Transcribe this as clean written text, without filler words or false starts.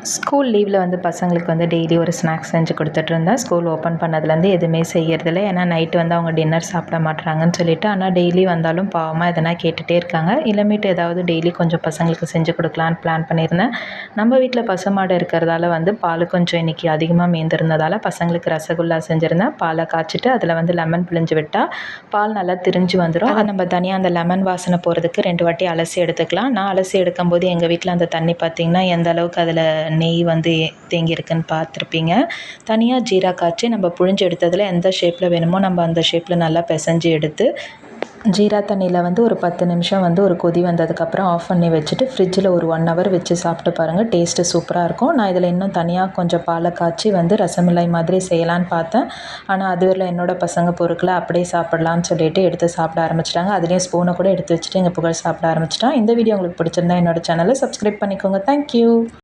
School லீவில் வந்து பசங்களுக்கு வந்து டெய்லி ஒரு ஸ்நாக்ஸ் செஞ்சு கொடுத்துட்ருந்தேன். ஸ்கூல் ஓப்பன் பண்ணதுலேருந்து எதுவுமே செய்யறதில்ல. ஏன்னா நைட்டு வந்து அவங்க டின்னர் சாப்பிட மாட்றாங்கன்னு சொல்லிட்டு. ஆனால் டெய்லி வந்தாலும் பாவமாக எதனா கேட்டுகிட்டே இருக்காங்க. இனிமேட்டு ஏதாவது டெய்லி கொஞ்சம் பசங்களுக்கு செஞ்சு கொடுக்கலான்னு பிளான் பண்ணியிருந்தேன். நம்ம வீட்டில் பசுமாடு இருக்கிறதால வந்து பால் கொஞ்சம் இன்றைக்கி அதிகமாக மீந்திருந்ததால் பசங்களுக்கு ரசகுல்லா செஞ்சுருந்தேன். பாலை காய்ச்சிட்டு அதில் வந்து லெமன் பிழிஞ்சு விட்டால் பால் நல்லா திரிஞ்சு வந்துடும். அதை நம்ம தனியாக அந்த லெமன் வாசனை போகிறதுக்கு 2 வாட்டி அலசி எடுத்துக்கலாம். நான் அலசி எடுக்கும்போது எங்கள் வீட்டில் அந்த தண்ணி பார்த்திங்கன்னா எந்த அளவுக்கு அதில் நெய் வந்து தேங்கியிருக்குன்னு பார்த்துருப்பீங்க. தனியாக ஜீரா காய்ச்சி நம்ம புழிஞ்சு எடுத்ததில் எந்த ஷேப்பில் வேணுமோ நம்ம அந்த ஷேப்பில் நல்லா பிசைஞ்சு எடுத்து ஜீரா தண்ணியில் வந்து ஒரு 10 நிமிஷம் வந்து ஒரு கொதி வந்ததுக்கப்புறம் ஆஃப் பண்ணி வச்சுட்டு ஃப்ரிட்ஜில் ஒரு 1 ஹவர் வச்சு சாப்பிட்டு பாருங்கள். டேஸ்ட்டு சூப்பராக இருக்கும். நான் இதில் இன்னும் தனியாக கொஞ்சம் பாலை காய்ச்சி வந்து ரசமலாய் மாதிரி செய்யலான்னு பார்த்தேன். ஆனால் அதுவரையில் என்னோடய பசங்க பொறுக்கல, அப்படியே சாப்பிட்லான்னு சொல்லிட்டு எடுத்து சாப்பிட ஆரம்பிச்சிட்டாங்க. அதுலேயும் ஸ்பூனை கூட எடுத்து வச்சுட்டு எங்கள் புகழ் சாப்பிட ஆரம்பிச்சிட்டான். இந்த வீடியோ உங்களுக்கு பிடிச்சிருந்தா என்னோடய சேனலை சப்ஸ்கிரைப் பண்ணிக்கோங்க. தேங்க்யூ.